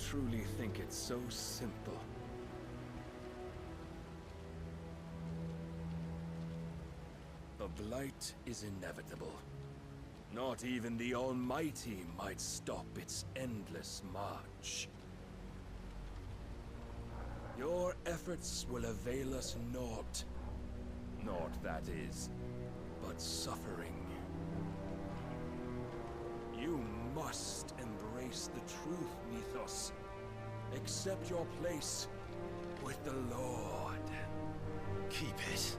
truly think it's so simple. The blight is inevitable. Not even the Almighty might stop its endless march. Your efforts will avail us naught. Naught, that is, but suffering. You must embrace the truth, Mythos. Accept your place with the Lord. Keep it.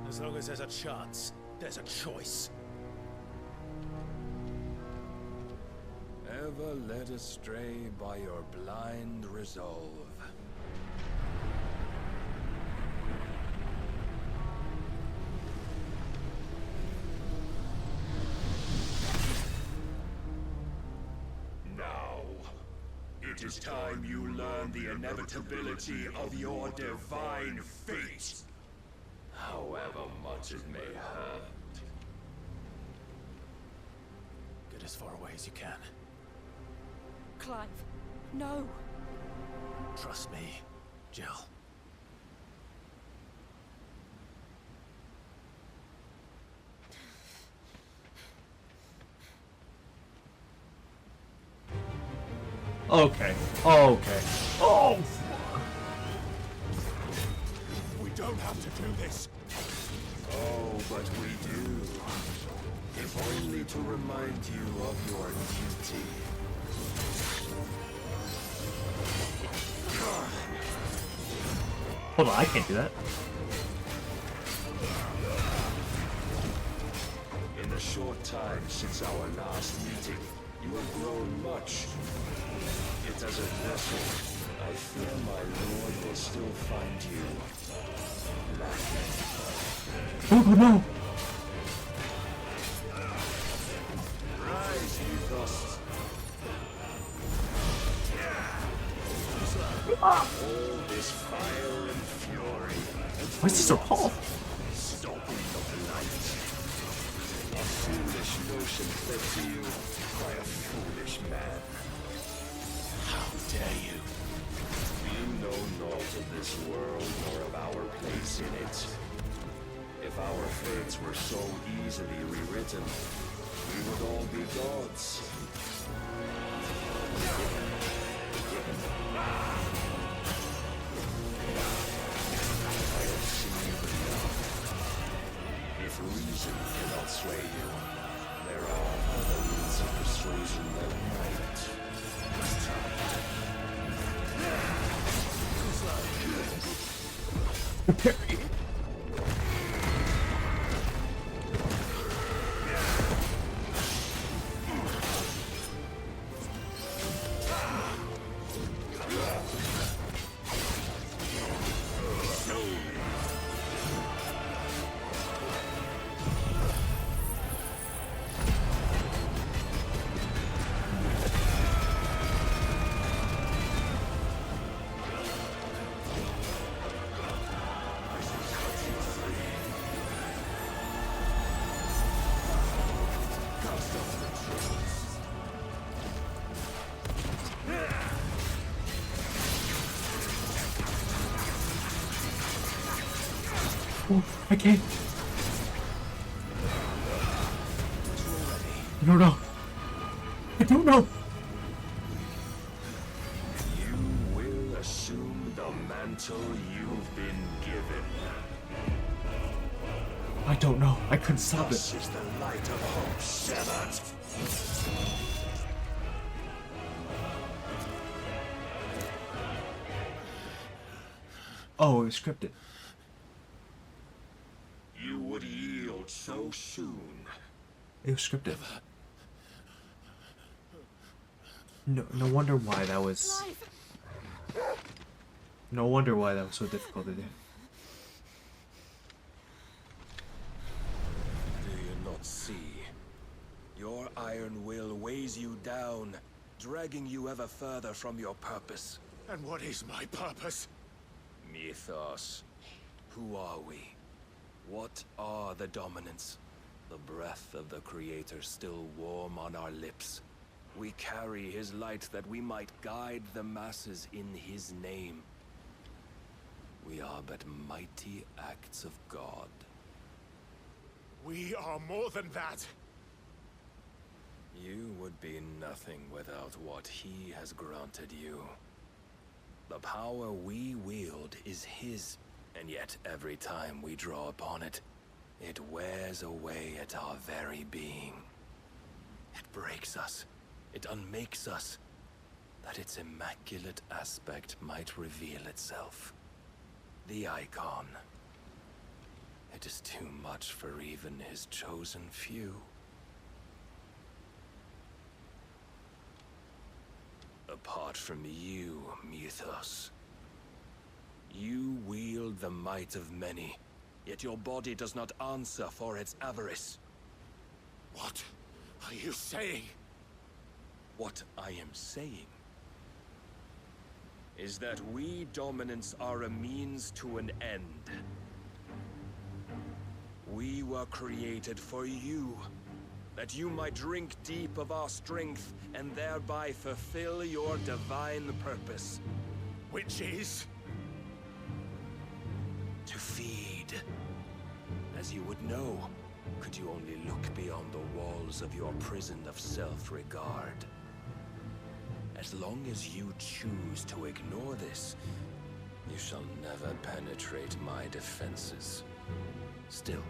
As long as there's a chance, there's a choice. Ever led astray by your blind resolve. Now, it is time you learn the inevitability of your divine fate. However much it may hurt. Get as far away as you can. Clive, no. Trust me, Jill. Okay. Okay. Oh! We don't have to do this. Oh, but we do. If only to remind you of your duty. Hold on, I can't do that. In the short time since our last meeting, you have grown much. Yet as a vessel, I fear my lord will still find you lacking. Oh no! Rise, Mythos. All this fire and fury. Why is this so tall? Stopping the blight. A foolish notion fed to you by a foolish man. How dare you? You know naught of this world nor of our place in it. If our fates were so easily rewritten, we would all be gods. I have seen enough. If reason cannot sway you, there are other means of persuasion that might. Oh, I can't. I don't know. I don't know. You will assume the mantle you've been given. I don't know. I couldn't stop This it. is the light of hope severed. Oh, it was scripted. You would yield so soon. It was scripted. No wonder why that was. Clive! No wonder why that was so difficult to do. Do you not see? Your iron will weighs you down, dragging you ever further from your purpose. And what is my purpose? Mythos. Who are we? What are the dominants? The breath of the Creator still warm on our lips. We carry his light that we might guide the masses in his name. We are but mighty acts of God. We are more than that. You would be nothing without what he has granted you. The power we wield is his, and yet every time we draw upon it, it wears away at our very being. It breaks us. It unmakes us, that its immaculate aspect might reveal itself. The icon. It is too much for even his chosen few. Apart from you, Mythos, you wield the might of many, yet your body does not answer for its avarice. What are you saying? What I am saying is that we dominants are a means to an end. We were created for you, that you might drink deep of our strength and thereby fulfill your divine purpose. Which is? To feed. As you would know, could you only look beyond the walls of your prison of self-regard. As long as you choose to ignore this, you shall never penetrate my defenses. Still,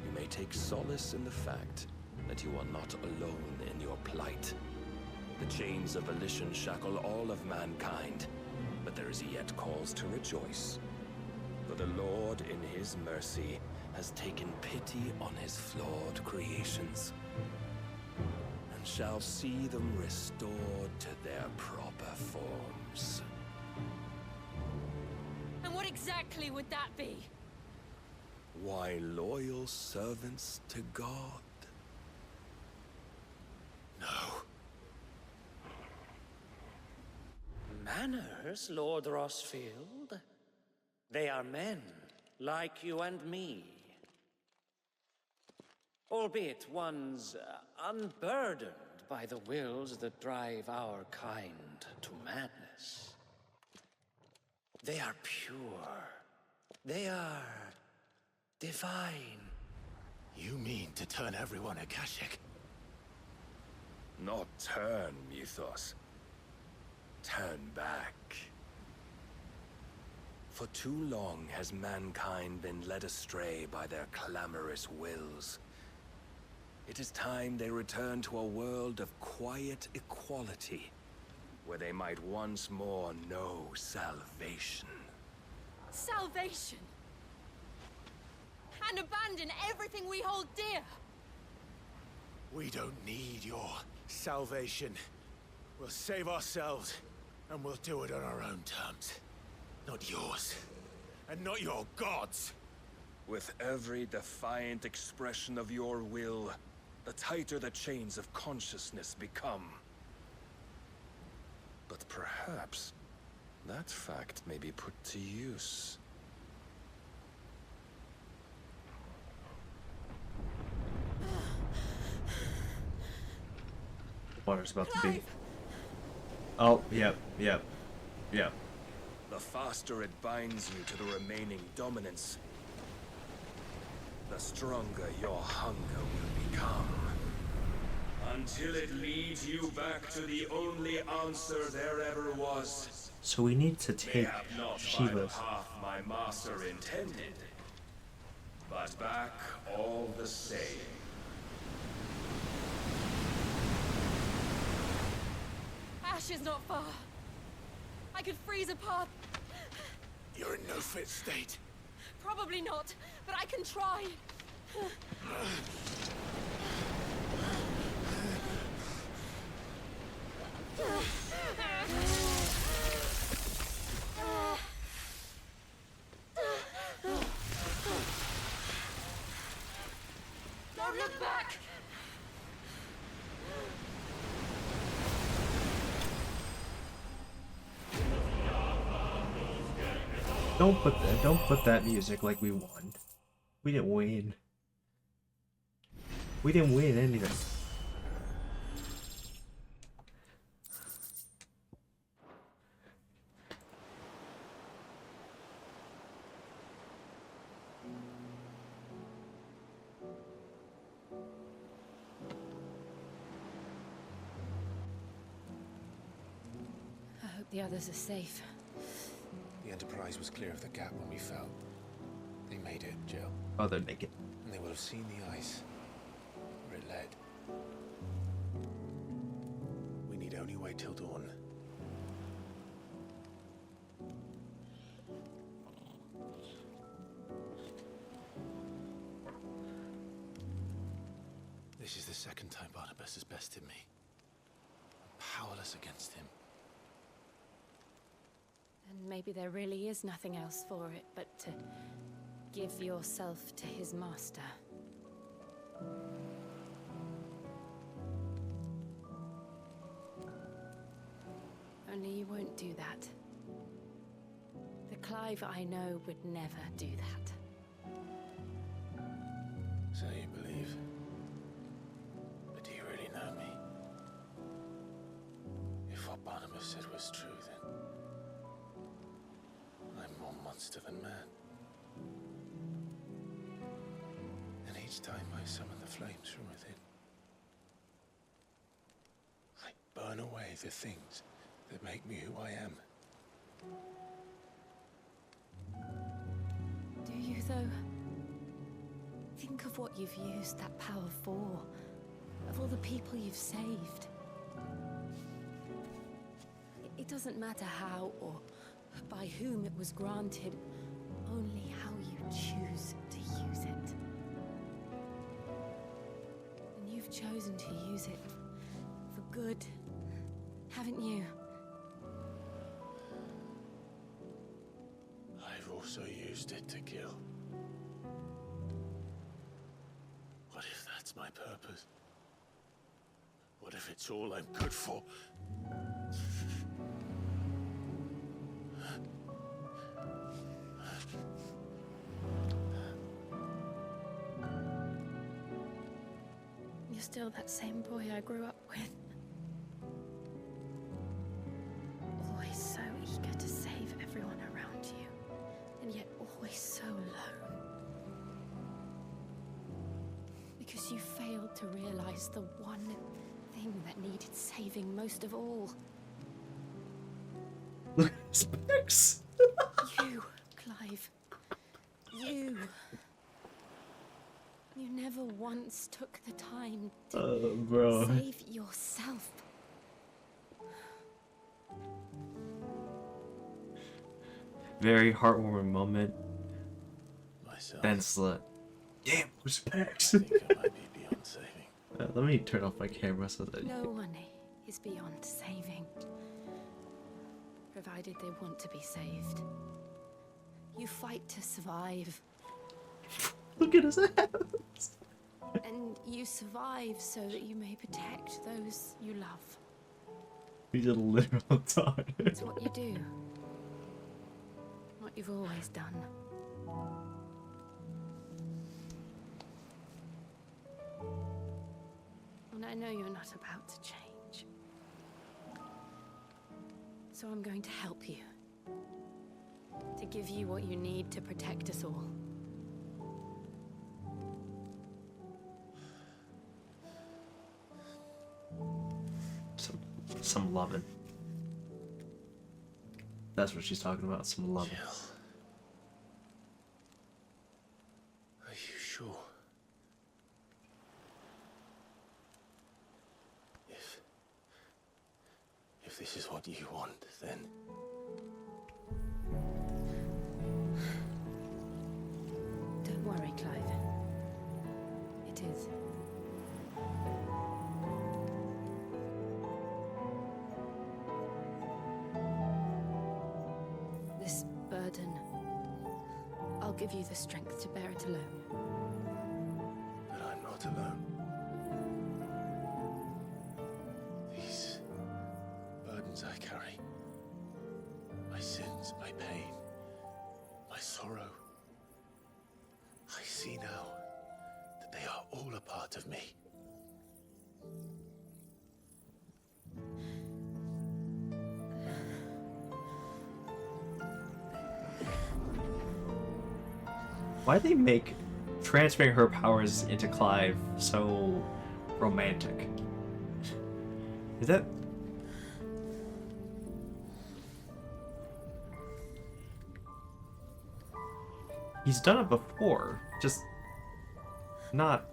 you may take solace in the fact that you are not alone in your plight. The chains of volition shackle all of mankind, but there is yet cause to rejoice. For the Lord, in his mercy, has taken pity on his flawed creations, and shall see them restored to their proper forms. And what exactly would that be? Why, loyal servants to God. No. Manners, Lord Rossfield? They are men, like you and me. Albeit ones unburdened by the wills that drive our kind to madness. They are pure. They are divine. You mean to turn everyone Akashic? Not turn, Mythos. Turn back. For too long has mankind been led astray by their clamorous wills. It is time they return to a world of quiet equality, where they might once more know salvation. Salvation! And abandon everything we hold dear! We don't need your salvation. We'll save ourselves, and we'll do it on our own terms. Not yours. And not your gods! With every defiant expression of your will, the tighter the chains of consciousness become. But perhaps that fact may be put to use. Water's about to be. Clive! Oh, yep. The faster it binds you to the remaining dominance, the stronger your hunger will become. Until it leads you back to the only answer there ever was. So we need to take Mayhap not by the Shiva's. path my master intended, but back all the same. Ash is not far. I could freeze a path. You're in no fit state. Probably not, but I can try. Don't look back! Don't put that music like we won. We didn't win. We didn't win anything. the others are safe. The Enterprise was clear of the gap when we fell. They made it, Jill. Oh, they're naked. And they will have seen the ice where it led. We need only wait till dawn. This is the second time Barnabus has bested me. I'm powerless against him. And maybe there really is nothing else for it but to give yourself to his master. Only you won't do that. The Clive I know would never do that. So you believe? But do you really know me? If what Barnabus said was true, then I'm more monster than man. And each time I summon the flames from within, I burn away the things that make me who I am. Do you, though? Think of what you've used that power for. Of all the people you've saved. It doesn't matter how or by whom it was granted, only how you choose to use it. And you've chosen to use it for good, haven't you? I've also used it to kill. What if that's my purpose? What if it's all I'm good for? You're still that same boy I grew up with. Always so eager to save everyone around you, and yet always so alone. Because you failed to realize the one thing that needed saving most of all. Look at his pics. You, Clive. You. You never once took the time to Bro. save yourself. Very heartwarming moment. Myself. Then slut. Damn, who's pecs? I think I might be beyond saving. Let me turn off my camera so that No one is beyond saving, provided they want to be saved. You fight to survive, look at his hands. and you survive so that you may protect those you love. He's a literal daughter. It's what you do. What you've always done. And I know you're not about to change. So I'm going to help you. To give you what you need to protect us all. Some loving. That's what she's talking about, some loving. Jill. Are you sure? If this is what you want, then... Don't worry, Clive. It is. This burden, I'll give you the strength to bear it alone. But I'm not alone. These burdens I carry, my sins, my pain, my sorrow, I see now that they are all a part of me. Why'd they make transferring her powers into Clive so romantic? Is that... He's done it before, just not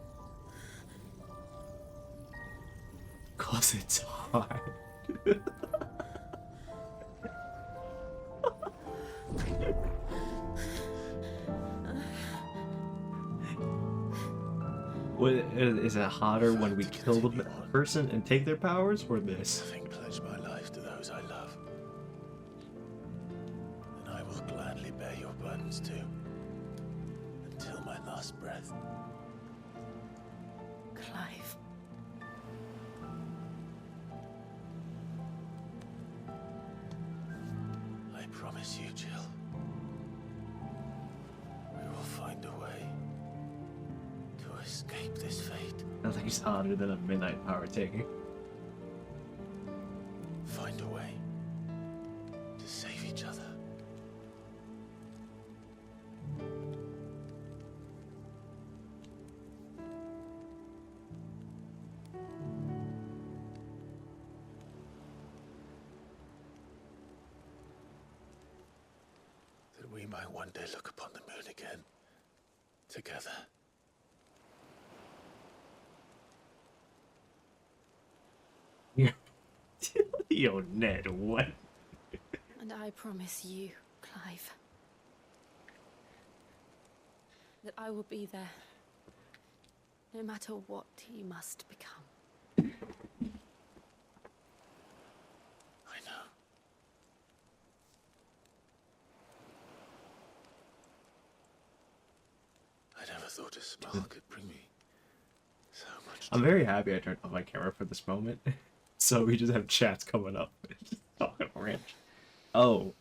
cause it's hard. What, is it hotter when we kill the person and take their powers, or this? Having pledged my life to those I love, and I will gladly bear your burdens too, until my last breath. Clive. I promise you, Jill, we will find a way to escape this fate. Nothing's hotter than a midnight power taking. Find a way to save each other. That we might one day look upon the moon again, together. Yo, Ned, what? And I promise you, Clive, that I will be there, no matter what you must become. I know. I never thought a smile could bring me so much. I'm very happy I turned off my camera for this moment. So we just have chats coming up. Just talking ranch. Oh,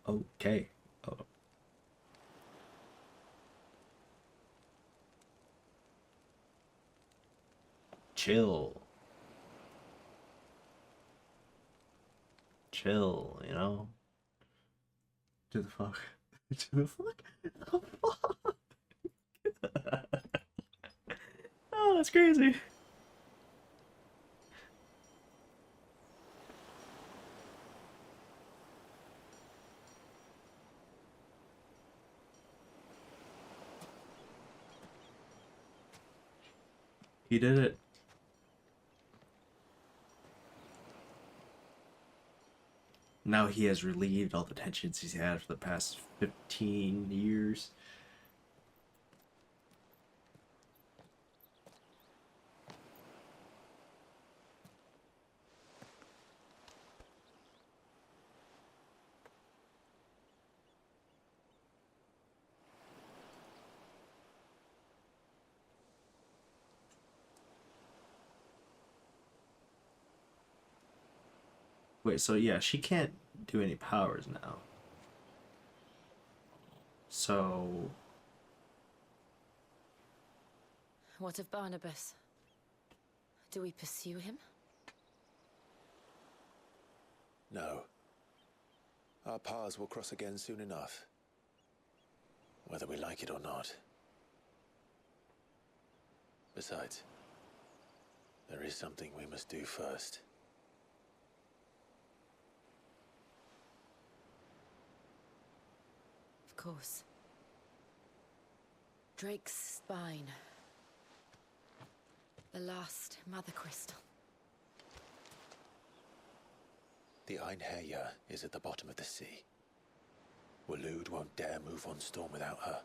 okay. Oh. Chill. Chill, you know? To the fuck. To the fuck? The fuck? Oh, that's crazy. He did it. Now he has relieved all the tensions he's had for the past 15 years. Wait, so yeah, she can't do any powers now. So... What of Barnabus? Do we pursue him? No. Our paths will cross again soon enough. Whether we like it or not. Besides, there is something we must do first. Of course. Drake's spine. The last mother crystal. The Einherja is at the bottom of the sea. Waloed won't dare move on Storm without her.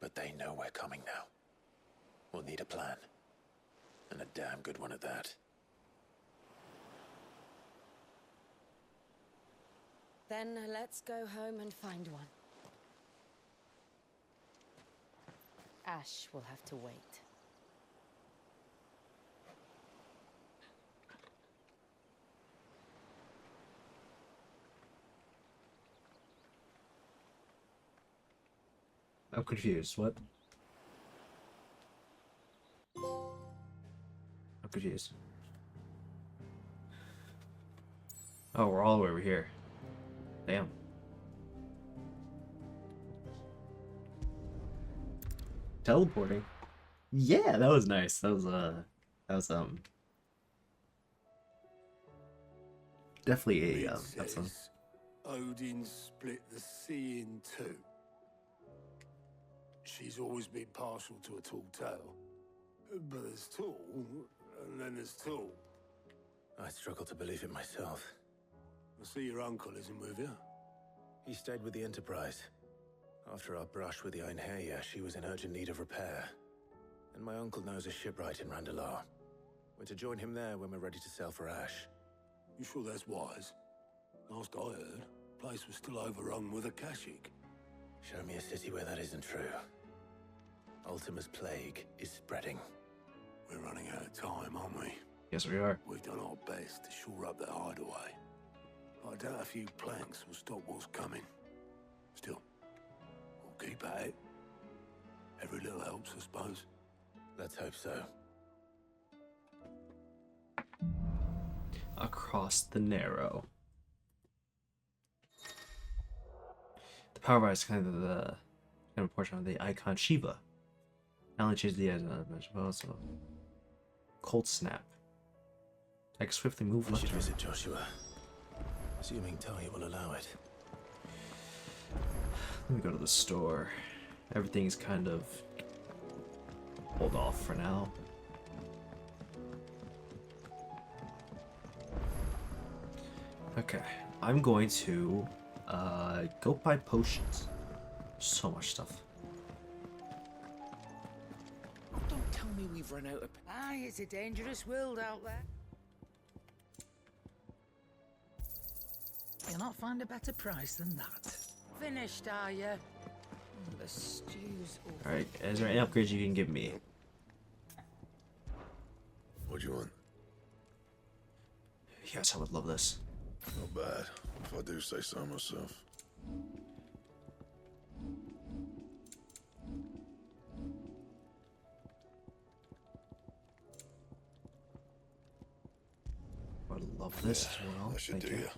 But they know we're coming now. We'll need a plan. And a damn good one at that. Then let's go home and find one. Ash will have to wait. I'm confused. What? I'm confused. Oh, we're all the way over here. Damn. Teleporting. Yeah, that was nice. That was definitely a It that's says Odin split the sea in two. She's always been partial to a tall tale. But there's tall, and then there's tall. I struggle to believe it myself. I see your uncle isn't with you. He stayed with the Enterprise. After our brush with the Einherja, she was in urgent need of repair. And my uncle knows a shipwright in Randalar. We're to join him there when we're ready to sail for Ash. You sure that's wise? Last I heard, the place was still overrun with Akashic. Show me a city where that isn't true. Ultima's plague is spreading. We're running out of time, aren't we? Yes, we are. We've done our best to shore up their hideaway. I doubt a few planks will stop what's coming. Still, we'll keep at it. Every little helps, I suppose. Let's hope so. Across the Narrow. The power bar is kind of the portion of the icon Shiva. Not only changes the but also cold snap. I can swiftly move left. We should visit Joshua, assuming Tony will allow it. Let me go to the store. Everything's kind of hold off for now. Okay, I'm going to go buy potions. So much stuff. Don't tell me we've run out of... Aye, it's a dangerous world out there. You'll not find a better price than that. Finished, are you? The stew's awful. Alright, is there any upgrades you can give me? What do you want? Yes, I would love this. Not bad, if I do say so myself. I would love this as well. That should Thank do you. ya.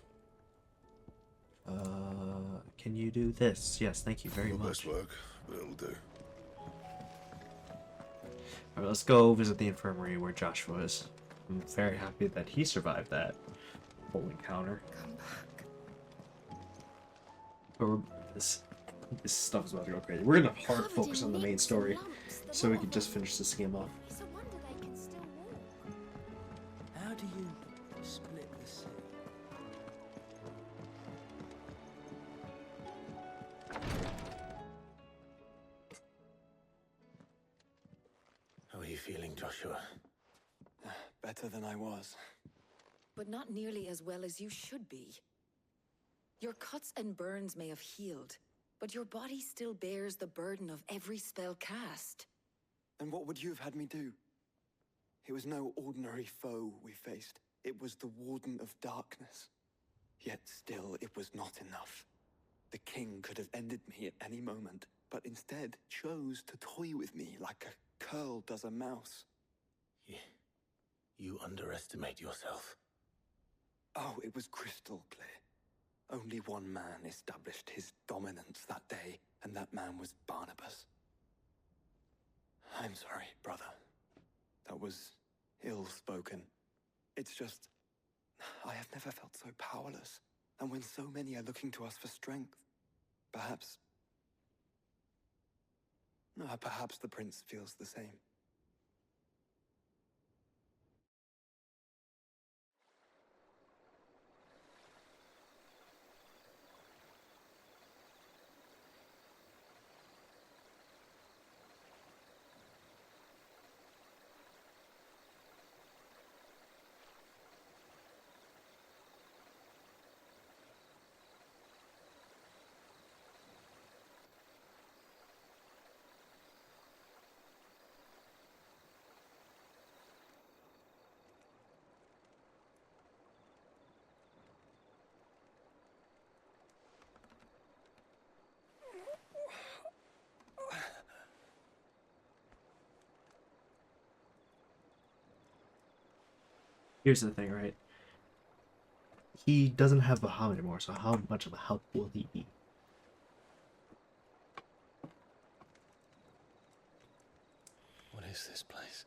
Can you do this? Yes, thank you very Not much. best work, but it'll do. Alright, let's go visit the infirmary where Joshua is. I'm very happy that he survived that whole encounter. Come back. But this stuff is about to go crazy. We're gonna hard focus on the main story so we can just finish this game off. It's a wonder they can still walk. How do you split the sea? How are you feeling, Joshua? Better than I was. But not nearly as well as you should be. Your cuts and burns may have healed, but your body still bears the burden of every spell cast. And what would you have had me do? It was no ordinary foe we faced. It was the Warden of Darkness. Yet still, it was not enough. The king could have ended me at any moment, but instead chose to toy with me like a curl does a mouse. You underestimate yourself. Oh, it was crystal clear. Only one man established his dominance that day, and that man was Barnabus. I'm sorry, brother. That was ill-spoken. It's just, I have never felt so powerless. And when so many are looking to us for strength, perhaps the prince feels the same. Here's the thing, right? He doesn't have Bahamut anymore, so how much of a help will he be? What is this place?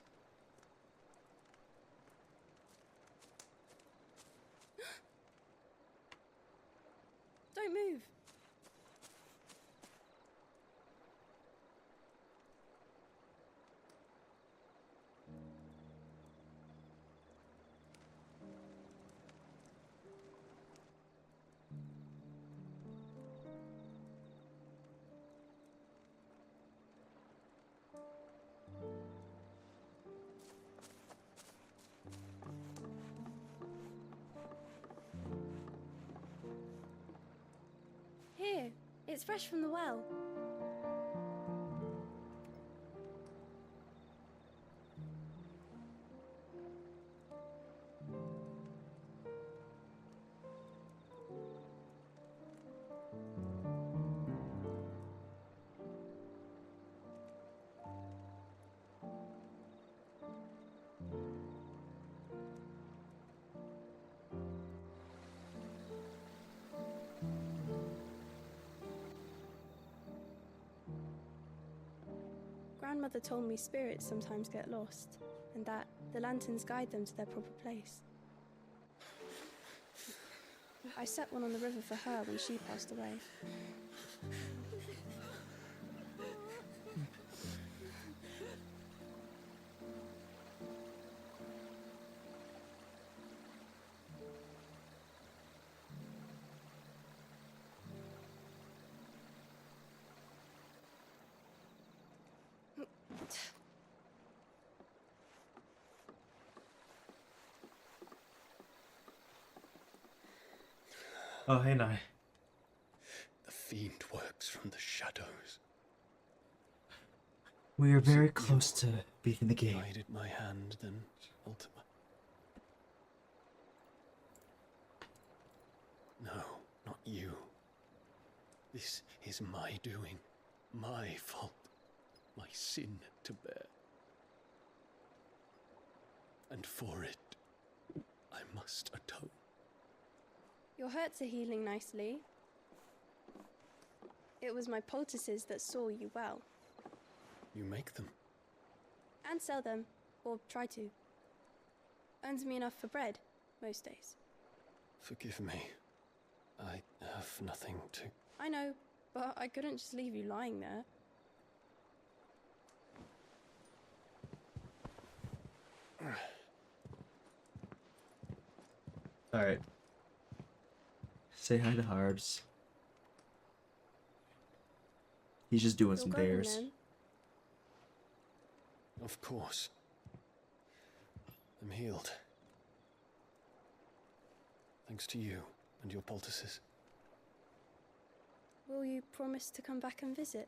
It's fresh from the well. Grandmother told me spirits sometimes get lost, and that the lanterns guide them to their proper place. I set one on the river for her when she passed away. Oh, hey, Nai. The fiend works from the shadows. We are very close to beating the game. Guided my hand, then Ultima. No, not you. This is my doing, my fault, my sin to bear. And for it, I must atone. Your hurts are healing nicely. It was my poultices that saw you well. You make them? And sell them, or try to. Earns me enough for bread, most days. Forgive me. I have nothing to... I know, but I couldn't just leave you lying there. Alright. Say hi to Harbs. He's just doing some dares. Of course. I'm healed. Thanks to you and your poultices. Will you promise to come back and visit?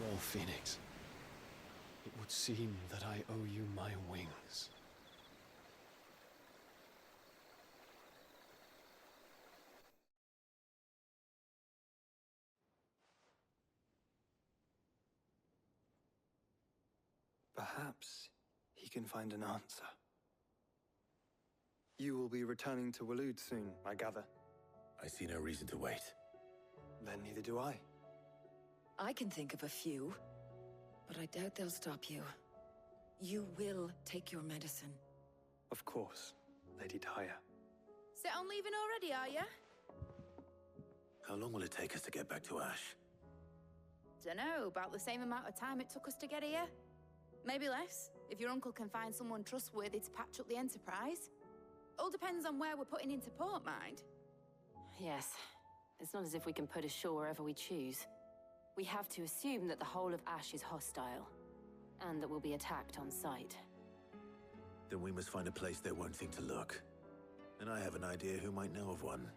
Well, Phoenix, it would seem that I owe you my wings. Perhaps he can find an answer. You will be returning to Waloed soon, I gather. I see no reason to wait. Then neither do I. I can think of a few, but I doubt they'll stop you. You will take your medicine. Of course, Lady Daya. Set on leaving already, are ya? How long will it take us to get back to Ash? Dunno, about the same amount of time it took us to get here. Maybe less, if your uncle can find someone trustworthy to patch up the Enterprise. All depends on where we're putting into port, mind. Yes. It's not as if we can put ashore wherever we choose. We have to assume that the whole of Ash is hostile, and that we'll be attacked on sight. Then we must find a place they won't think to look. And I have an idea who might know of one.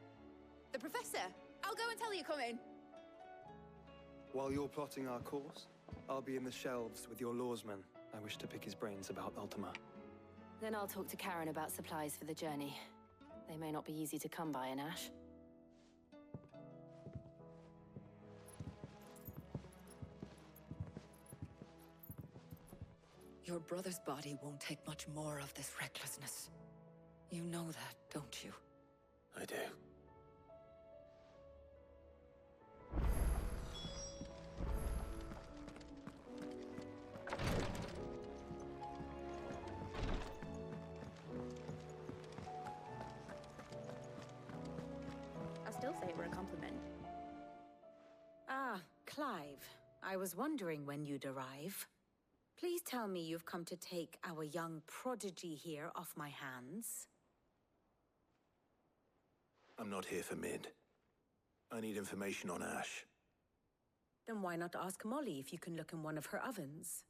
The Professor! I'll go and tell you come in. While you're plotting our course, I'll be in the shelves with your lawsman. I wish to pick his brains about Ultima. Then I'll talk to Karen about supplies for the journey. They may not be easy to come by in Ash. Your brother's body won't take much more of this recklessness. You know that, don't you? I do. I still say it were a compliment. Ah, Clive, I was wondering when you'd arrive. Please tell me you've come to take our young prodigy here off my hands. I'm not here for Mid. I need information on Ash. Then why not ask Molly if you can look in one of her ovens?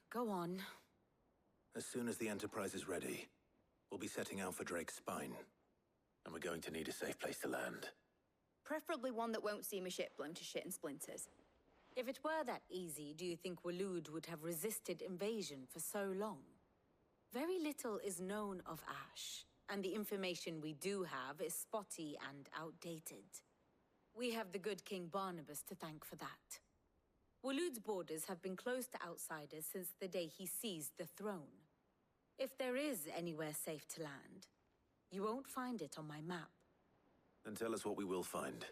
Go on. As soon as the Enterprise is ready, we'll be setting out for Drake's Spine. And we're going to need a safe place to land. Preferably one that won't see my ship blown to shit and splinters. If it were that easy, do you think Waloed would have resisted invasion for so long? Very little is known of Ash, and the information we do have is spotty and outdated. We have the good King Barnabus to thank for that. Waloed's borders have been closed to outsiders since the day he seized the throne. If there is anywhere safe to land, you won't find it on my map. Then tell us what we will find.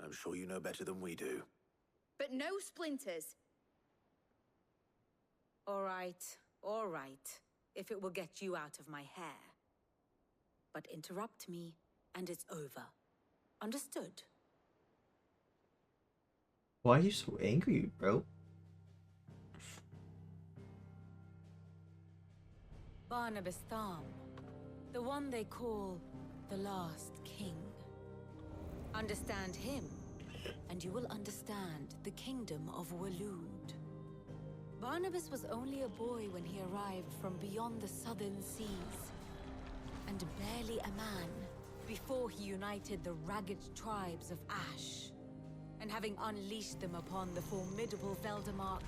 I'm sure you know better than we do. But no splinters. All right, if it will get you out of my hair. But interrupt me, and it's over. Understood? Why are you so angry, bro? Barnabas Tharm, the one they call the Last King. Understand him, and you will understand the kingdom of Waloed. Barnabas was only a boy when he arrived from beyond the southern seas, and barely a man before he united the ragged tribes of Ash. And having unleashed them upon the formidable Veldamark,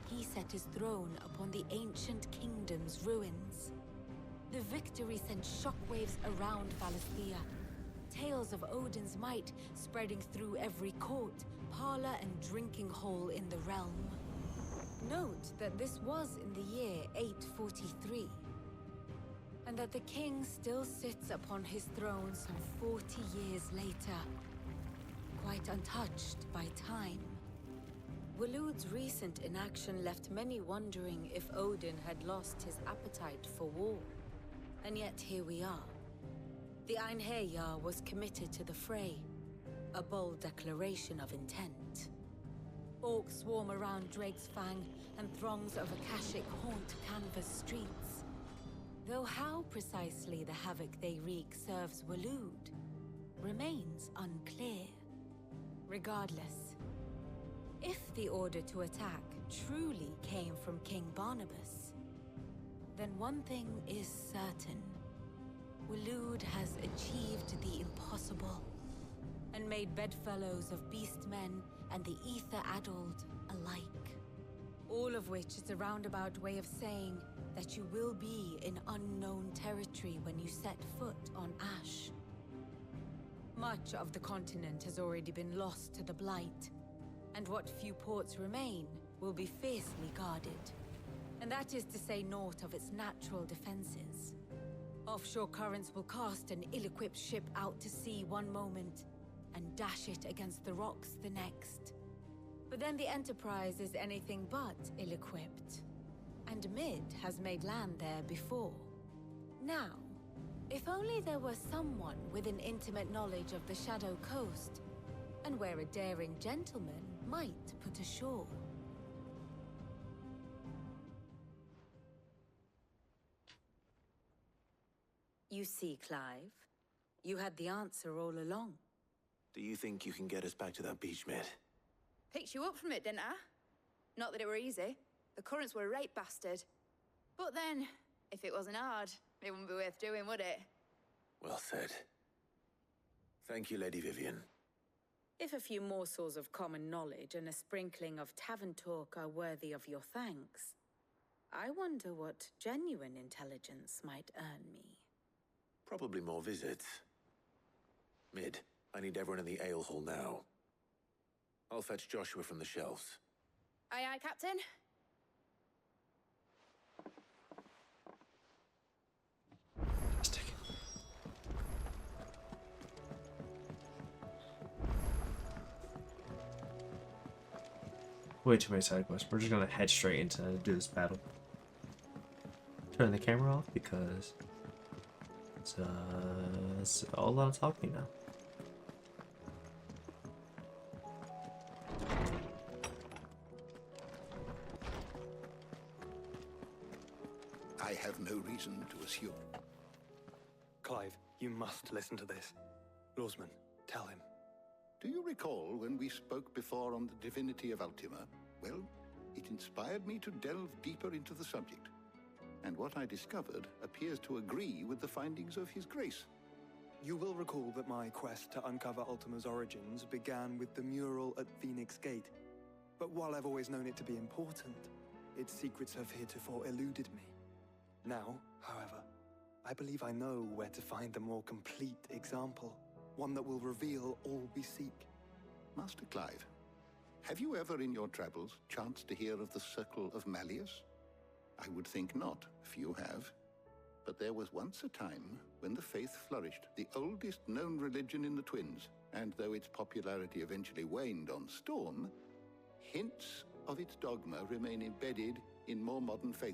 he set his throne upon the ancient kingdom's ruins. The victory sent shockwaves around Valisthea, tales of Odin's might spreading through every court, parlor, and drinking hole in the realm. Note that this was in the year 843, and that the king still sits upon his throne some 40 years later, quite untouched by time. Waloed's recent inaction left many wondering if Odin had lost his appetite for war. And yet here we are. The Einherjar was committed to the fray, a bold declaration of intent. Orcs swarm around Drake's Fang, and throngs of Akashic haunt canvas streets. Though how precisely the havoc they wreak serves Waloed remains unclear. Regardless, if the order to attack truly came from King Barnabas, then one thing is certain. Waloed has achieved the impossible, and made bedfellows of beastmen and the ether-addled alike. All of which is a roundabout way of saying that you will be in unknown territory when you set foot on Ash. Much of the continent has already been lost to the Blight, and what few ports remain will be fiercely guarded. And that is to say naught of its natural defenses. Offshore currents will cast an ill-equipped ship out to sea one moment, and dash it against the rocks the next. But then the Enterprise is anything but ill-equipped. And Mid has made land there before. Now, if only there were someone with an intimate knowledge of the Shadow Coast, and where a daring gentleman might put ashore. You see, Clive, you had the answer all along. Do you think you can get us back to that beach, Mid? Picked you up from it, didn't I? Not that it were easy. The currents were a right bastard. But then, if it wasn't hard, it wouldn't be worth doing, would it? Well said. Thank you, Lady Vivian. If a few morsels of common knowledge and a sprinkling of tavern talk are worthy of your thanks, I wonder what genuine intelligence might earn me. Probably more visits. Mid, I need everyone in the ale hall now. I'll fetch Joshua from the shelves. Aye, aye, Captain. Way too many side quests. We're just gonna head straight into do this battle. Turn the camera off because it's a lot of talking now. I have no reason to assume. Clive, you must listen to this. Lawsman, tell him. Do you recall when we spoke before on the divinity of Ultima? Well, it inspired me to delve deeper into the subject. And what I discovered appears to agree with the findings of His Grace. You will recall that my quest to uncover Ultima's origins began with the mural at Phoenix Gate. But while I've always known it to be important, its secrets have heretofore eluded me. Now, however, I believe I know where to find the more complete example, one that will reveal all we seek. Master Clive, have you ever in your travels chanced to hear of the Circle of Malleus? I would think not, few have. But there was once a time when the faith flourished, the oldest known religion in the Twins, and though its popularity eventually waned on Storm, hints of its dogma remain embedded in more modern faiths.